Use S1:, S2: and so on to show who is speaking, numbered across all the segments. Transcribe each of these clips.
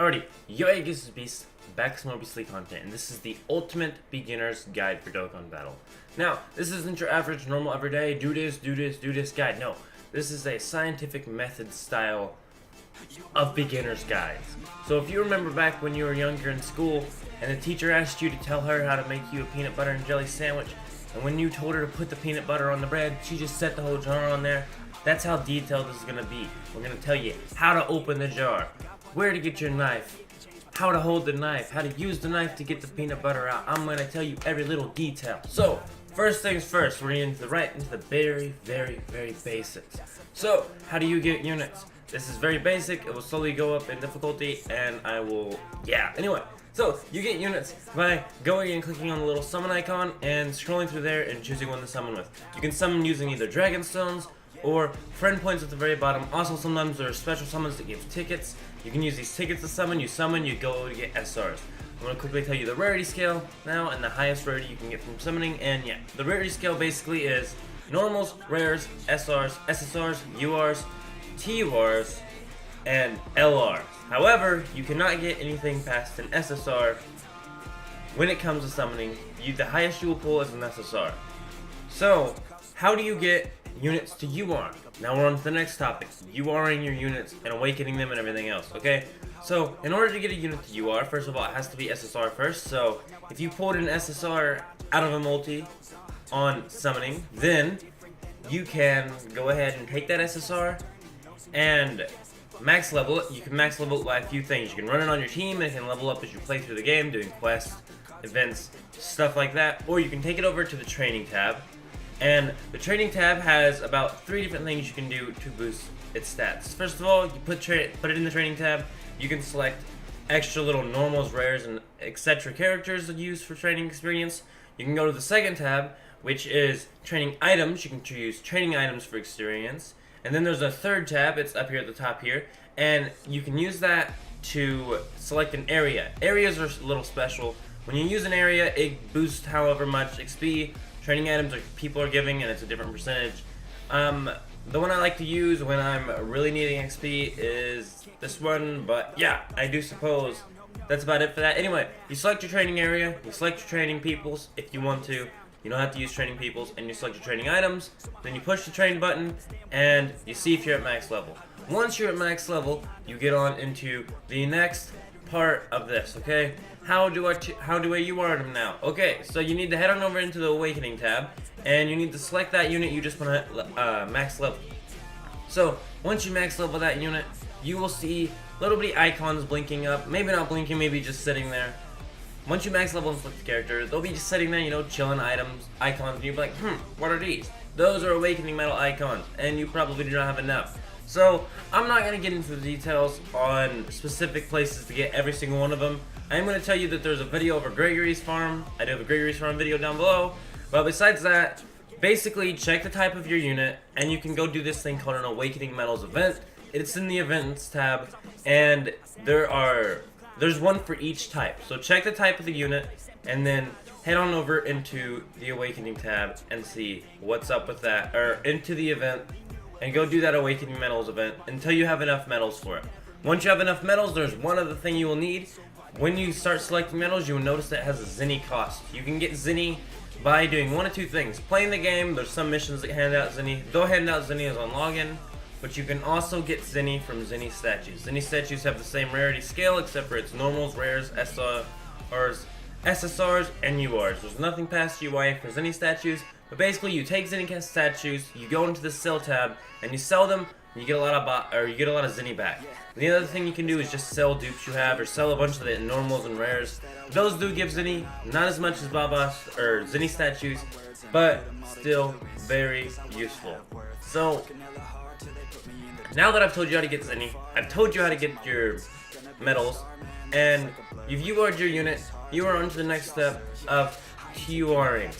S1: Alrighty, yo, hey, this is Beast, back with some more Beastly content, and this is the ultimate beginner's guide for Dokkan Battle. Now, this isn't your average, normal, everyday, do this guide. No, this is a scientific method style of beginner's guides. So if you remember back when you were younger in school, and the teacher asked you to tell her how to make you a peanut butter and jelly sandwich, and when you told her to put the peanut butter on the bread, she just set the whole jar on there. That's how detailed this is going to be. We're going to tell you how to open the jar, where to get your knife, how to hold the knife, how to use the knife to get the peanut butter out. I'm going to tell you every little detail. So, first things first, we're into the very basics. So, how do you get units? This is very basic. It will slowly go up in difficulty, and I will, anyway. So, you get units by going and clicking on the little summon icon and scrolling through there and choosing one to summon with. You can summon using either Dragon Stones or friend points at the very bottom. Also, sometimes there are special summons that give tickets. You can use these tickets to summon, you go to get SRs. I'm going to quickly tell you the rarity scale now and the highest rarity you can get from summoning, and the rarity scale basically is normals, rares, SRs, SSRs, URs, TURs, and LRs. However, you cannot get anything past an SSR when it comes to summoning. The highest you will pull is an SSR. So, how do you get units to UR? Now we're on to the next topic, URing your units and awakening them and everything else, okay? So, in order to get a unit to UR, first of all, it has to be SSR first. So, if you pulled an SSR out of a multi on summoning, then you can go ahead and take that SSR and max level it. You can max level it by a few things. You can run it on your team and it can level up as you play through the game, doing quests, events, stuff like that. Or you can take it over to the training tab. And the training tab has about 3 different things you can do to boost its stats. First of all, you put it in the training tab. You can select extra little normals, rares, and etc. characters to use for training experience. You can go to the second tab, which is training items. You can choose training items for experience. And then there's a third tab, it's up here at the top here, and you can use that to select an area. Areas are a little special. When you use an area, it boosts however much XP training items people are giving, and it's a different percentage. The one I like to use when I'm really needing XP is this one, but I do suppose that's about it for that. Anyway, you select your training area, you select your training peoples if you want to. You don't have to use training peoples, and you select your training items. Then you push the train button, and you see if you're at max level. Once you're at max level, you get on into the next part of this, okay? How do I UR them now? Okay, so you need to head on over into the Awakening tab, and you need to select that unit you just want to max level. So, once you max level that unit, you will see little bitty icons blinking up. Maybe not blinking, maybe just sitting there. Once you max level and select the character, they'll be just sitting there, chilling icons, and you'll be like, what are these? Those are Awakening Metal icons, and you probably do not have enough. So, I'm not going to get into the details on specific places to get every single one of them. I'm going to tell you that there's a video over Gregory's farm. I do have a Gregory's farm video down below. But besides that, basically check the type of your unit, and you can go do this thing called an Awakening Metals event. It's in the events tab, and there's one for each type. So check the type of the unit, and then head on over into the Awakening tab and see what's up with that, or into the event, and go do that Awakening Metals event until you have enough metals for it. Once you have enough metals, there's one other thing you will need. When you start selecting metals, you will notice that it has a Zenny cost. You can get Zenny by doing one of two things. Playing the game, there's some missions that hand out Zenny. They'll hand out Zenny as on login, but you can also get Zenny from Zenny statues. Zenny statues have the same rarity scale, except for its normals, rares, SSRs, and URs. There's nothing past UI for Zenny statues, but basically you take Zenny statues, you go into the sell tab, and you sell them, and you get a lot of Zenny back. And the other thing you can do is just sell dupes you have, or sell a bunch of the normals and rares. Those do give Zenny, not as much as Baba's or Zenny statues, but still very useful. So, now that I've told you how to get Zenny, I've told you how to get your medals, and you've UR'd your unit, you are on to the next step of TURing.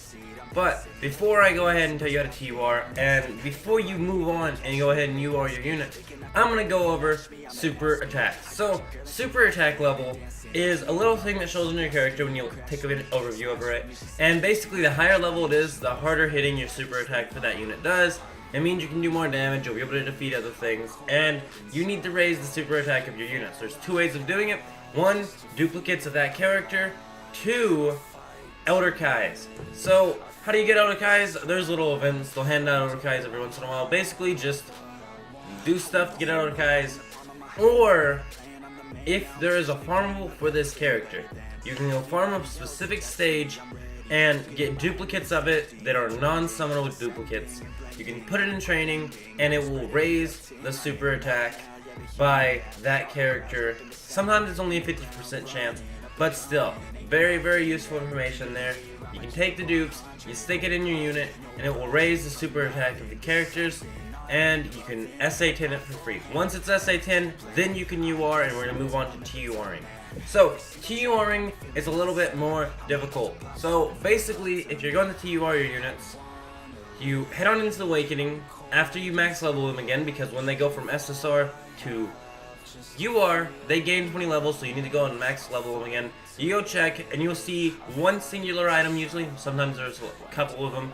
S1: But before I go ahead and tell you how to TUR, and before you move on and go ahead and UR your unit, I'm going to go over super attack. So, super attack level is a little thing that shows on your character when you take an overview over it. And basically, the higher level it is, the harder hitting your super attack for that unit does. It means you can do more damage, you'll be able to defeat other things, and you need to raise the super attack of your units. There's two ways of doing it. One, duplicates of that character. Two, Elder Kais. So, how do you get Elder Kais? There's little events, they'll hand out Elder Kais every once in a while. Basically, just do stuff to get Elder Kais. Or, if there is a farmable for this character, you can go farm a specific stage and get duplicates of it that are non-summonable duplicates. You can put it in training, and it will raise the super attack by that character. Sometimes it's only a 50% chance, but still, very, very useful information there. You can take the dupes, you stick it in your unit, and it will raise the super attack of the characters, and you can SA10 it for free. Once it's SA10, then you can UR, and we're going to move on to TURing. So, TURing is a little bit more difficult. So, basically, if you're going to TUR your units, you head on into the Awakening after you max level them again, because when they go from SSR to UR, they gain 20 levels, so you need to go and max level them again. You go check, and you'll see one singular item usually, sometimes there's a couple of them,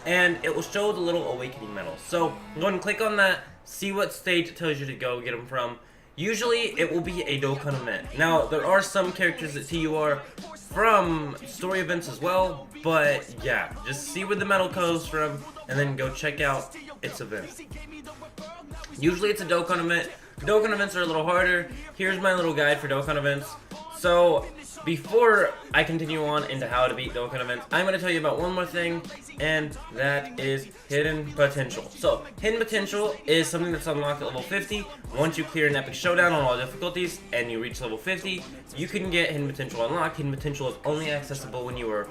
S1: and it will show the little Awakening medal. So, go and click on that, see what stage it tells you to go get them from. Usually, it will be a Dokkan event. Now, there are some characters that TUR from story events as well, but yeah, just see where the medal goes from, and then go check out its event. Usually it's a Dokkan event. Dokkan events are a little harder. Here's my little guide for Dokkan events. So, before I continue on into how to beat Dokkan events, I'm going to tell you about one more thing, and that is Hidden Potential. So, Hidden Potential is something that's unlocked at level 50. Once you clear an epic showdown on all difficulties, and you reach level 50, you can get Hidden Potential unlocked. Hidden Potential is only accessible when you are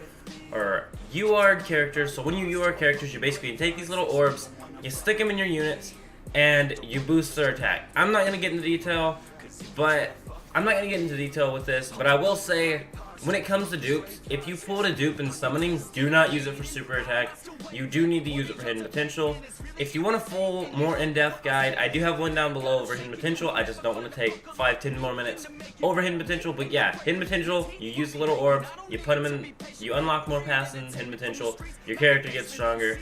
S1: UR'd characters. So when you UR characters, you basically take these little orbs, you stick them in your units, and you boost their attack. I'm not going to get into detail, with this, but I will say, when it comes to dupes, if you pulled a dupe in summoning, do not use it for super attack. You do need to use it for Hidden Potential. If you want a full, more in-depth guide, I do have one down below over Hidden Potential. I just don't want to take 5-10 more minutes over Hidden Potential. But yeah, Hidden Potential, you use the little orbs, you put them in, you unlock more paths in Hidden Potential, your character gets stronger.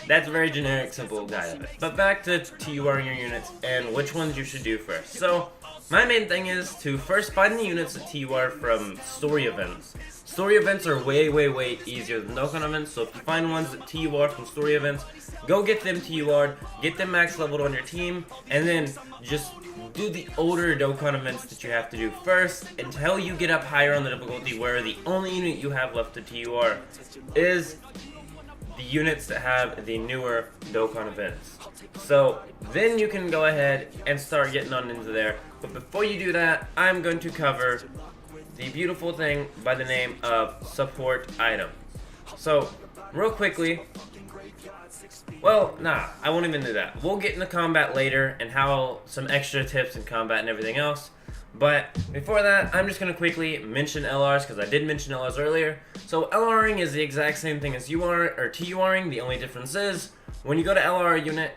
S1: That's a very generic, simple guide of it. But back to TURing your units and which ones you should do first. So, my main thing is to first find the units that TUR from story events. Story events are way, way, way easier than Dokkan events, so if you find ones that TUR from story events, go get them TUR'd, get them max leveled on your team, and then just do the older Dokkan events that you have to do first until you get up higher on the difficulty, where the only unit you have left to TUR is the units that have the newer Dokkan events. So then you can go ahead and start getting on into there. But before you do that, I'm going to cover the beautiful thing by the name of support items. So, real quickly, well, nah, I won't even do that. We'll get into combat later and how some extra tips in combat and everything else. But before that, I'm just going to quickly mention LRs, because I did mention LRs earlier. So LRing is the exact same thing as TURing. The only difference is, when you go to LR a unit,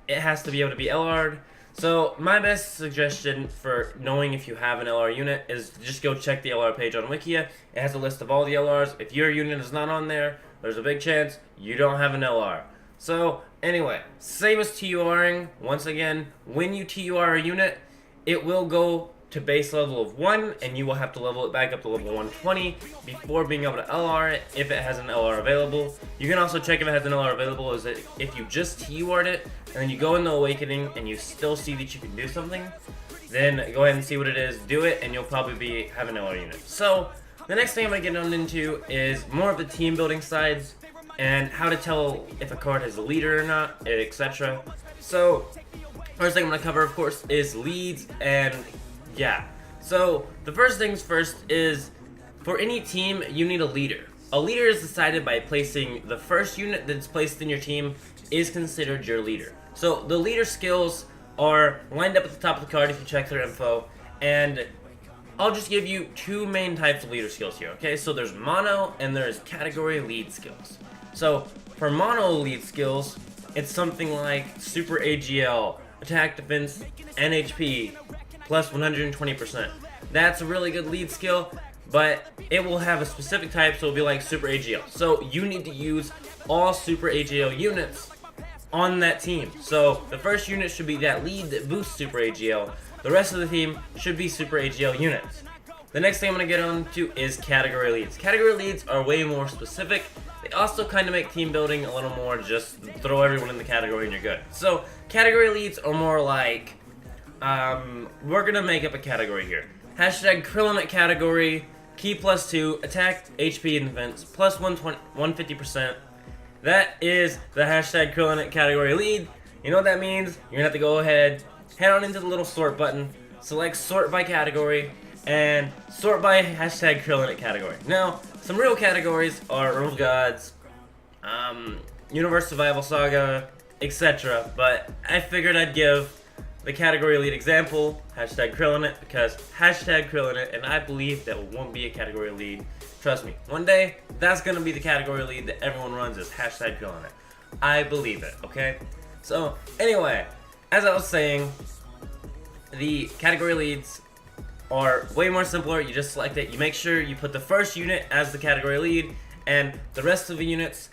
S1: it has to be able to be LR'd. So my best suggestion for knowing if you have an LR unit is just go check the LR page on Wikia. It has a list of all the LRs. If your unit is not on there, there's a big chance you don't have an LR. So anyway, same as TURing. Once again, when you TUR a unit, it will go to base level of 1, and you will have to level it back up to level 120 before being able to LR it if it has an LR available. You can also check if it has an LR available, is that if you just TUR'd it, and then you go in the Awakening, and you still see that you can do something, then go ahead and see what it is, do it, and you'll probably have an LR unit. So, the next thing I'm going to get on into is more of the team building sides, and how to tell if a card has a leader or not, etc. So, first thing I'm going to cover, of course, is leads, and yeah. So, the first things first is, for any team, you need a leader. A leader is decided by placing the first unit that's placed in your team is considered your leader. So, the leader skills are lined up at the top of the card if you check their info, and I'll just give you two main types of leader skills here, okay? So, there's mono and there's category lead skills. So, for mono lead skills, it's something like Super AGL, Attack, Defense, and HP, plus 120%. That's a really good lead skill, but it will have a specific type, so it'll be like Super AGL. So you need to use all Super AGL units on that team. So the first unit should be that lead that boosts Super AGL. The rest of the team should be Super AGL units. The next thing I'm going to get on to is category leads. Category leads are way more specific. They also kind of make team building a little more just throw everyone in the category and you're good. So category leads are more like, we're going to make up a category here. Hashtag Krillin category, key +2, attack, HP, and defense, plus 150%. That is the hashtag Krillin category lead. You know what that means? You're going to have to go ahead, head on into the little sort button, select sort by category, and sort by hashtag Krillin category. Now, some real categories are World Gods, Universe Survival Saga, etc. But I figured I'd give the category lead example, hashtag Krillin because hashtag Krillin and I believe that won't be a category lead. Trust me, one day, that's gonna be the category lead that everyone runs is hashtag Krillin. I believe it, okay? So, anyway, as I was saying, the category leads are way more simpler. You just select it, you make sure you put the first unit as the category lead, and the rest of the units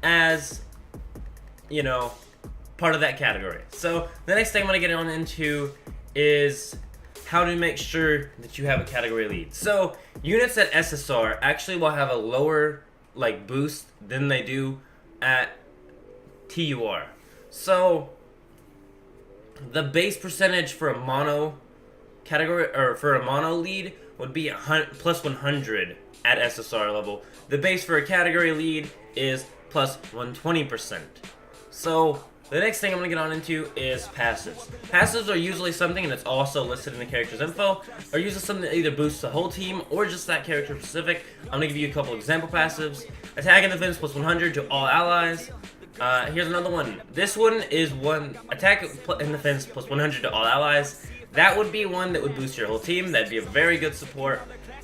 S1: as, you know, part of that category. So, the next thing I'm gonna get on into is how to make sure that you have a category lead. So, units at SSR actually will have a lower, like, boost than they do at TUR. So, the base percentage for a mono category, or for a mono lead, would be plus 100 at SSR level. The base for a category lead is plus 120%. So, the next thing I'm going to get on into is passives. Passives are usually something, and it's also listed in the character's info, are usually something that either boosts the whole team or just that character specific. I'm going to give you a couple example passives. Attack and defense plus 100 to all allies. Here's another one. This one is one attack and defense plus 100 to all allies. That would be one that would boost your whole team. That'd be a very good support.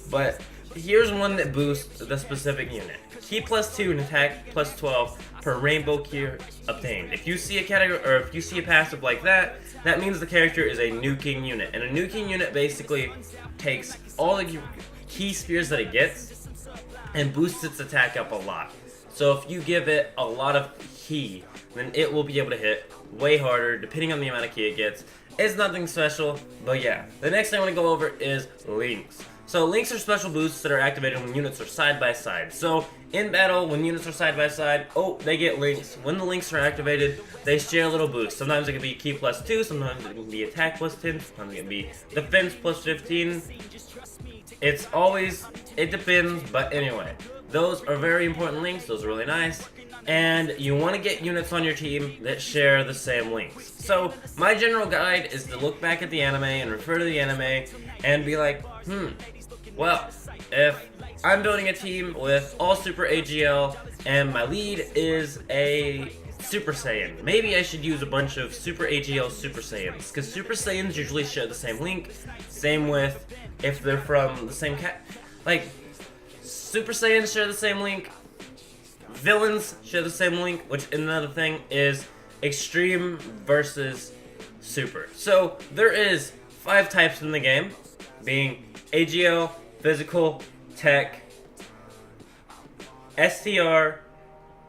S1: But here's one that boosts the specific unit. Key +2 and attack +12 per rainbow key obtained. If you see a category, or if you see a passive like that, that means the character is a nuking unit. And a nuking unit basically takes all the key spears that it gets and boosts its attack up a lot. So if you give it a lot of key, then it will be able to hit way harder depending on the amount of key it gets. It's nothing special, but yeah. The next thing I want to go over is links. So links are special boosts that are activated when units are side by side. So in battle, when units are side by side, they get links. When the links are activated, they share a little boost. Sometimes it can be key +2, sometimes it can be attack +10, sometimes it can be defense +15. It depends, but anyway. Those are very important links, those are really nice. And you want to get units on your team that share the same links. So my general guide is to look back at the anime and refer to the anime and be like, well, if I'm building a team with all Super AGL and my lead is a Super Saiyan, maybe I should use a bunch of Super AGL Super Saiyans, because Super Saiyans usually share the same link. Same with if they're from the same like, Super Saiyans share the same link, villains share the same link, which another thing is extreme versus super. So there is 5 types in the game, being AGL, physical, tech, STR,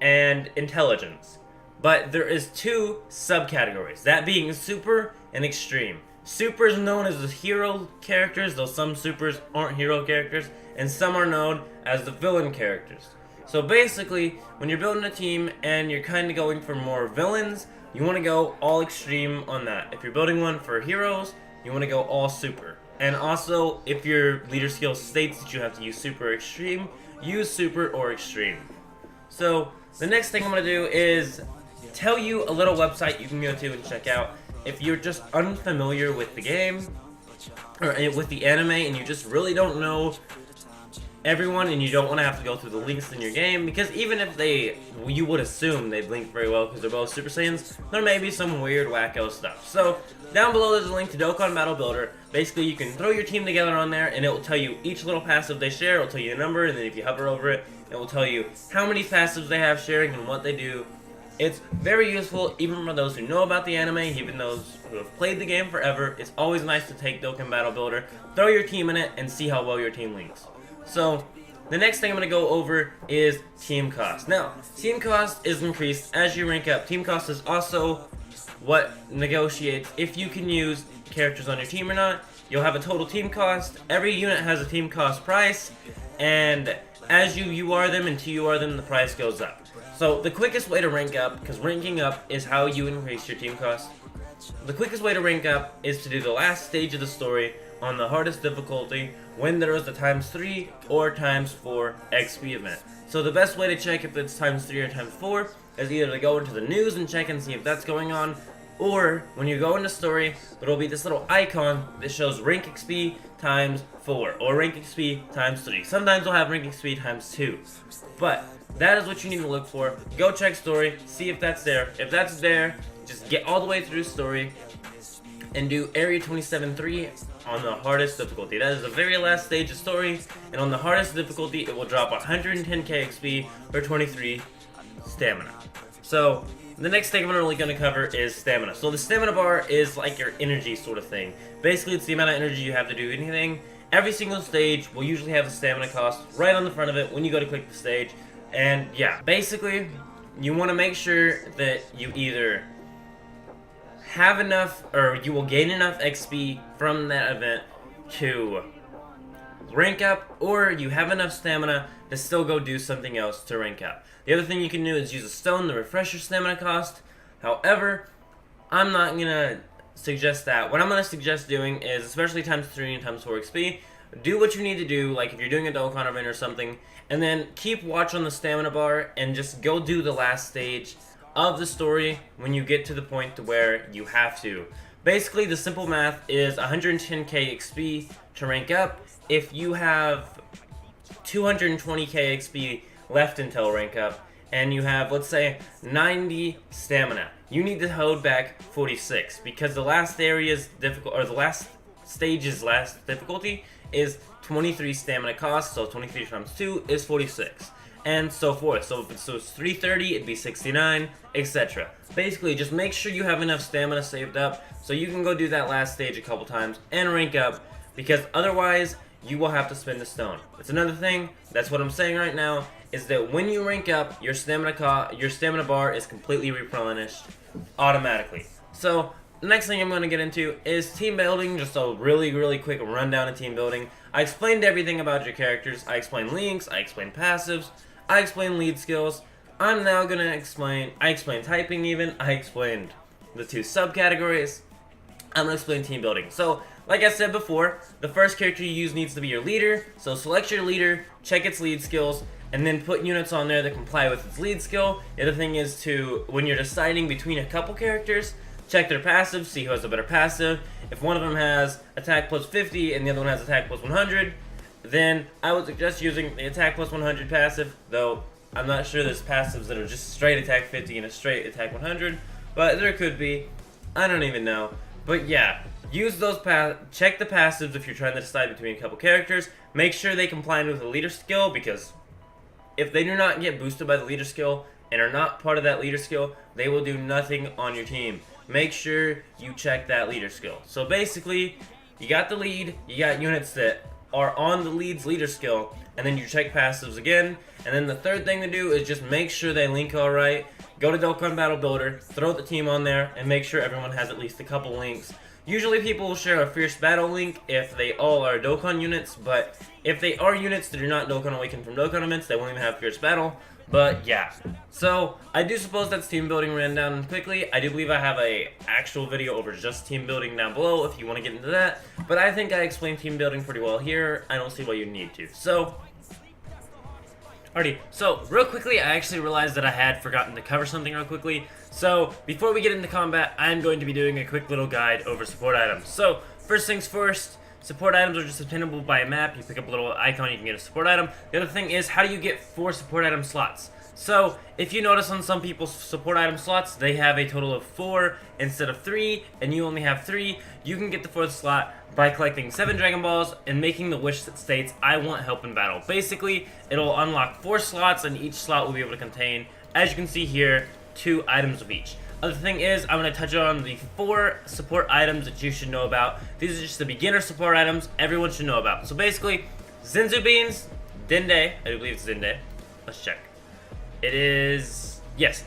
S1: and intelligence. But there is 2 subcategories, that being super and extreme. Super is known as the hero characters, though some supers aren't hero characters, and some are known as the villain characters. So basically, when you're building a team and you're kind of going for more villains, you want to go all extreme on that. If you're building one for heroes, you want to go all super. And also, if your leader skill states that you have to use super or extreme, use super or extreme. So, the next thing I'm going to do is tell you a little website you can go to and check out. If you're just unfamiliar with the game, or with the anime, and you just really don't know everyone, and you don't want to have to go through the links in your game, because even if you would assume they'd link very well because they're both Super Saiyans, there may be some weird wacko stuff. So, down below there's a link to Dokkan Battle Builder. Basically, you can throw your team together on there, and it will tell you each little passive they share, it will tell you the number, and then if you hover over it, it will tell you how many passives they have sharing and what they do. It's very useful, even for those who know about the anime, even those who have played the game forever. It's always nice to take Dokkan Battle Builder, throw your team in it, and see how well your team links. So, the next thing I'm going to go over is team cost. Now, team cost is increased as you rank up. Team cost is also what negotiates if you can use characters on your team or not. You'll have a total team cost. Every unit has a team cost price, and as you UR them and TUR them, the price goes up. So the quickest way to rank up, because ranking up is how you increase your team cost, the quickest way to rank up is to do the last stage of the story on the hardest difficulty when there is a ×3 or ×4 XP event. So the best way to check if it's ×3 or ×4 is either to go into the news and check and see if that's going on, or when you go into story, there will be this little icon that shows rank XP ×4 or rank XP ×3. Sometimes we'll have rank XP ×2, but that is what you need to look for. Go check story, see if that's there. If that's there, just get all the way through story and do Area 27-3 on the hardest difficulty. That is the very last stage of story, and on the hardest difficulty, it will drop 110k XP for 23 stamina. So the next thing I'm really going to cover is stamina. So the stamina bar is like your energy sort of thing. Basically, it's the amount of energy you have to do anything. Every single stage will usually have the stamina cost right on the front of it when you go to click the stage. And yeah, basically, you want to make sure that you either have enough, or you will gain enough XP from that event to rank up, or you have enough stamina to still go do something else to rank up. The other thing you can do is use a stone to refresh your stamina cost. However, I'm not going to suggest that. What I'm going to suggest doing is, especially ×3 and ×4 XP, do what you need to do, like if you're doing a Dokkan event or something, and then keep watch on the stamina bar and just go do the last stage of the story when you get to the point to where you have to. Basically, the simple math is 110k XP to rank up. If you have 220k XP left until rank up, and you have, let's say, 90 stamina, you need to hold back 46, because the last area's difficult, or the last stage's last difficulty is 23 stamina cost, so 23 times 2 is 46. And so forth. So if it's 330, it'd be 69, etc. Basically, just make sure you have enough stamina saved up so you can go do that last stage a couple times and rank up, because otherwise you will have to spend a stone. That's another thing. That's what I'm saying right now, is that when you rank up, your stamina bar is completely replenished automatically. So the next thing I'm going to get into is team building. Just a really quick rundown of team building. I explained everything about your characters. I explained links, I explained passives, I explained lead skills. I'm now going to explain, I explained typing even, I explained the 2 subcategories. I'm going to explain team building. So, like I said before, the first character you use needs to be your leader. So select your leader, check its lead skills, and then put units on there that comply with its lead skill. The other thing is to, when you're deciding between a couple characters, check their passive, see who has a better passive. If one of them has attack plus 50 and the other one has attack plus 100, then I would suggest using the attack plus 100 passive, though I'm not sure there's passives that are just straight attack 50 and a straight attack 100, but there could be. I don't even know. But yeah, use those check the passives if you're trying to decide between a couple characters. Make sure they comply with the leader skill, because if they do not get boosted by the leader skill and are not part of that leader skill, they will do nothing on your team. Make sure you check that leader skill. So basically, you got the lead, you got units that are on the lead's leader skill, and then you check passives again. And then the third thing to do is just make sure they link alright. Go to Dokkan Battle Builder, throw the team on there, and make sure everyone has at least a couple links. Usually people will share a Fierce Battle link if they all are Dokkan units, but if they are units that are not Dokkan Awakened from Dokkan events, they won't even have Fierce Battle. But yeah, so I do suppose that's team building ran down quickly. I do believe I have a actual video over just team building down below if you want to get into that. But I think I explained team building pretty well here. I don't see why you need to. So, alrighty, so real quickly, I actually realized that I had forgotten to cover something real quickly. So before we get into combat, I'm going to be doing a quick little guide over support items. So first things first. Support items are just obtainable by a map. You pick up a little icon, you can get a support item. The other thing is, how do you get 4 support item slots? So, if you notice on some people's support item slots, they have a total of 4 instead of 3, and you only have 3. You can get the 4th slot by collecting 7 Dragon Balls and making the wish that states, I want help in battle. Basically, it'll unlock 4 slots, and each slot will be able to contain, as you can see here, 2 items of each. Other thing is, I'm going to touch on the 4 support items that you should know about. These are just the beginner support items everyone should know about. So basically, Zenzu Beans, Dende. I do believe it's Dende. Let's check. It is, yes.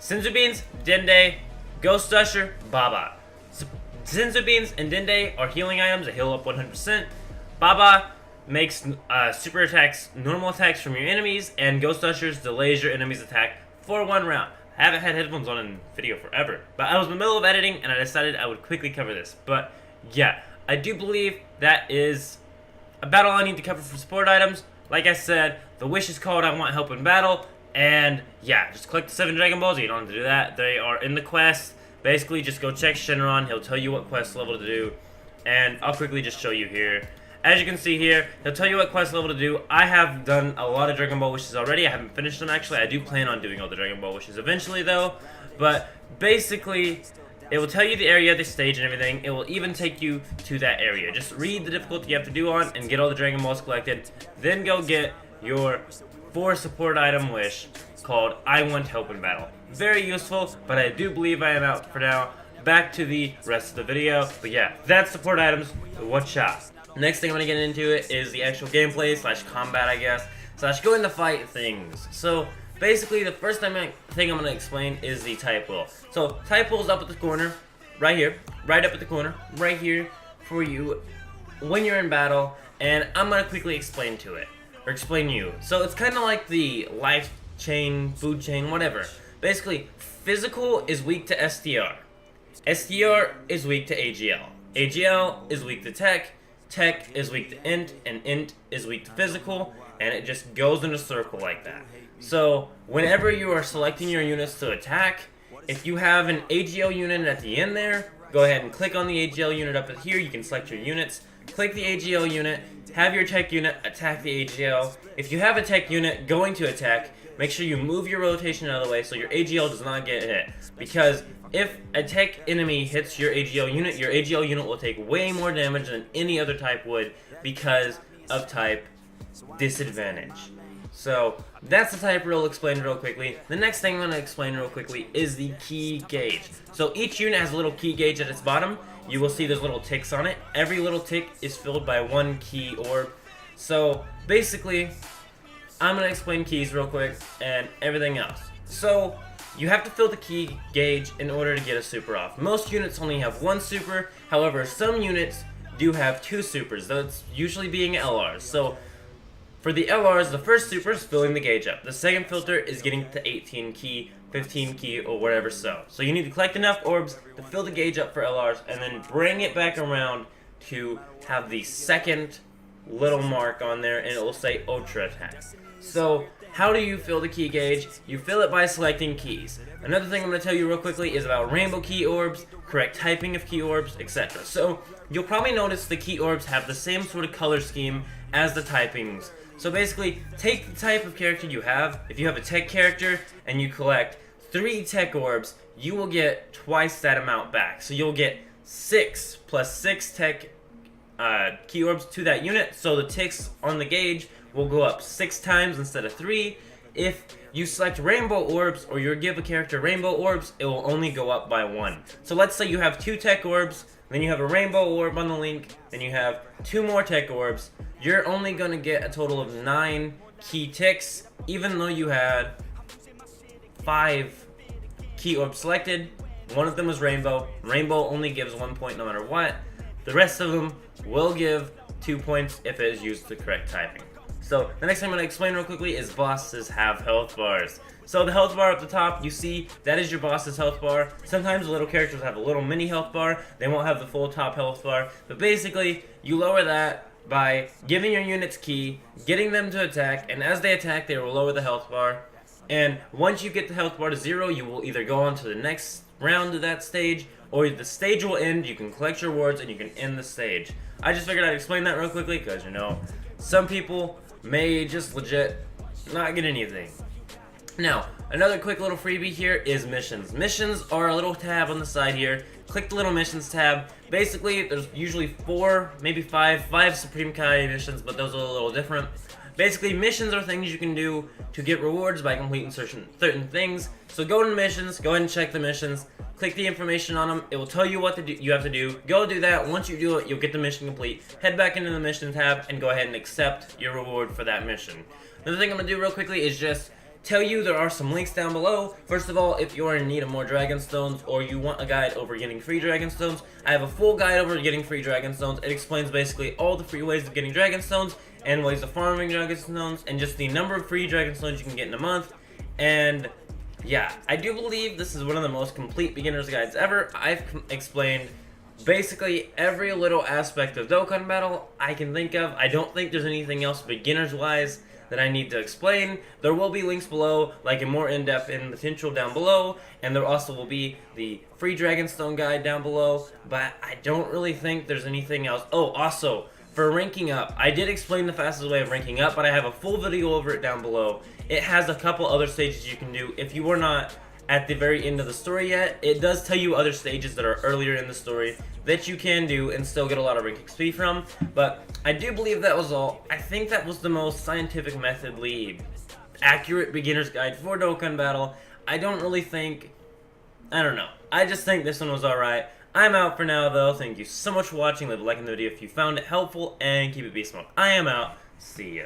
S1: Senzu Beans, Dende, Ghost Usher, Baba. So, Senzu Beans and Dende are healing items that heal up 100%. Baba makes super attacks, normal attacks from your enemies, and Ghost Ushers delays your enemy's attack for 1 round. I haven't had headphones on in video forever, but I was in the middle of editing and I decided I would quickly cover this. But yeah, I do believe that is about all I need to cover for support items. Like I said, the wish is called I want help in battle, and yeah, just collect the 7 Dragon Balls. You don't have to do that. They are in the quest. Basically, just go check Shenron. He'll tell you what quest level to do, and I'll quickly just show you here. As you can see here, he'll tell you what quest level to do. I have done a lot of Dragon Ball wishes already. I haven't finished them actually. I do plan on doing all the Dragon Ball wishes eventually though. But basically, it will tell you the area, the stage, and everything. It will even take you to that area. Just read the difficulty you have to do on and get all the Dragon Balls collected. Then go get your 4 support item wish called I Want Help in Battle. Very useful, but I do believe I am out for now. Back to the rest of the video. But yeah, that's support items. One shot. Next thing I'm going to get into it is the actual gameplay slash combat, I guess, slash go into fight things. So basically the first thing I'm going to explain is the type wheel. So type wheel is up at the corner, right here, right up at the corner, right here for you when you're in battle, and I'm going to quickly explain to it, or explain you. So it's kind of like the life chain, food chain, whatever. Basically, physical is weak to SDR. SDR is weak to AGL. AGL is weak to tech. Tech is weak to int, and int is weak to physical, and it just goes in a circle like that. So whenever you are selecting your units to attack, if you have an AGL unit at the end there, go ahead and click on the AGL unit up here. You can select your units, click the AGL unit, have your tech unit attack the AGL. If you have a tech unit going to attack, make sure you move your rotation out of the way so your AGL does not get hit. Because if a tech enemy hits your AGL unit will take way more damage than any other type would because of type disadvantage. So that's the type rule explained real quickly. The next thing I'm going to explain real quickly is the key gauge. So each unit has a little key gauge at its bottom. You will see there's little ticks on it. Every little tick is filled by 1 key orb. So basically, I'm going to explain keys real quick and everything else. So you have to fill the key gauge in order to get a super off. Most units only have 1 super, however some units do have 2 supers, that's usually being LRs. So for the LRs, the first super is filling the gauge up. The second filter is getting to 18 key, 15 key, or whatever so. So you need to collect enough orbs to fill the gauge up for LRs and then bring it back around to have the second little mark on there and it will say Ultra Attack. So how do you fill the key gauge? You fill it by selecting keys. Another thing I'm going to tell you real quickly is about rainbow key orbs, correct typing of key orbs, etc. So you'll probably notice the key orbs have the same sort of color scheme as the typings. So basically, take the type of character you have. If you have a tech character and you collect 3 tech orbs, you will get twice that amount back. So you'll get 6 plus 6 tech key orbs to that unit. So the ticks on the gauge will go up 6 times instead of 3. If you select rainbow orbs or you give a character rainbow orbs, it will only go up by 1. So let's say you have 2 tech orbs, then you have a rainbow orb on the link, then you have 2 more tech orbs. You're only going to get a total of 9 key ticks, even though you had 5 key orbs selected. One of them was rainbow. Rainbow only gives 1 point no matter what. The rest of them will give 2 points if it is used the correct typing. So the next thing I'm going to explain real quickly is bosses have health bars. So the health bar up the top, you see, that is your boss's health bar. Sometimes the little characters have a little mini health bar. They won't have the full top health bar. But basically, you lower that by giving your units key, getting them to attack, and as they attack, they will lower the health bar. And once you get the health bar to 0, you will either go on to the next round of that stage, or the stage will end, you can collect your rewards, and you can end the stage. I just figured I'd explain that real quickly, because, you know, some people may just legit not get anything. Now, Another quick little freebie here is missions. Missions are a little tab on the side here. Click the little missions tab. Basically, there's usually 4, maybe 5 Supreme Kai missions, but those are a little different. Basically, missions are things you can do to get rewards by completing certain things. So go to missions, go ahead and check the missions, click the information on them. It will tell you what to do, you have to do. Go do that. Once you do it, you'll get the mission complete. Head back into the mission tab and go ahead and accept your reward for that mission. Another thing I'm going to do real quickly is just tell you there are some links down below. First of all, if you're in need of more Dragon Stones or you want a guide over getting free Dragon Stones, I have a full guide over getting free Dragon Stones. It explains basically all the free ways of getting Dragon Stones and ways of farming Dragon Stones and just the number of free Dragon Stones you can get in a month. And yeah, I do believe this is one of the most complete beginner's guides ever. I've explained basically every little aspect of Dokkan Battle I can think of. I don't think there's anything else beginners wise that I need to explain. There will be links below, like a more in-depth in the potential down below, and there also will be the free Dragonstone guide down below, but I don't really think there's anything else. Oh, also, for ranking up, I did explain the fastest way of ranking up, but I have a full video over it down below. It has a couple other stages you can do. If you were not at the very end of the story yet, it does tell you other stages that are earlier in the story that you can do and still get a lot of rank XP from, but I do believe that was all. I think that was the most scientific methodly accurate beginner's guide for Dokkan Battle. I don't really think, I don't know. I just think this one was alright. I'm out for now though. Thank you so much for watching. Leave a like in the video if you found it helpful and keep it beast mode. I am out. See ya.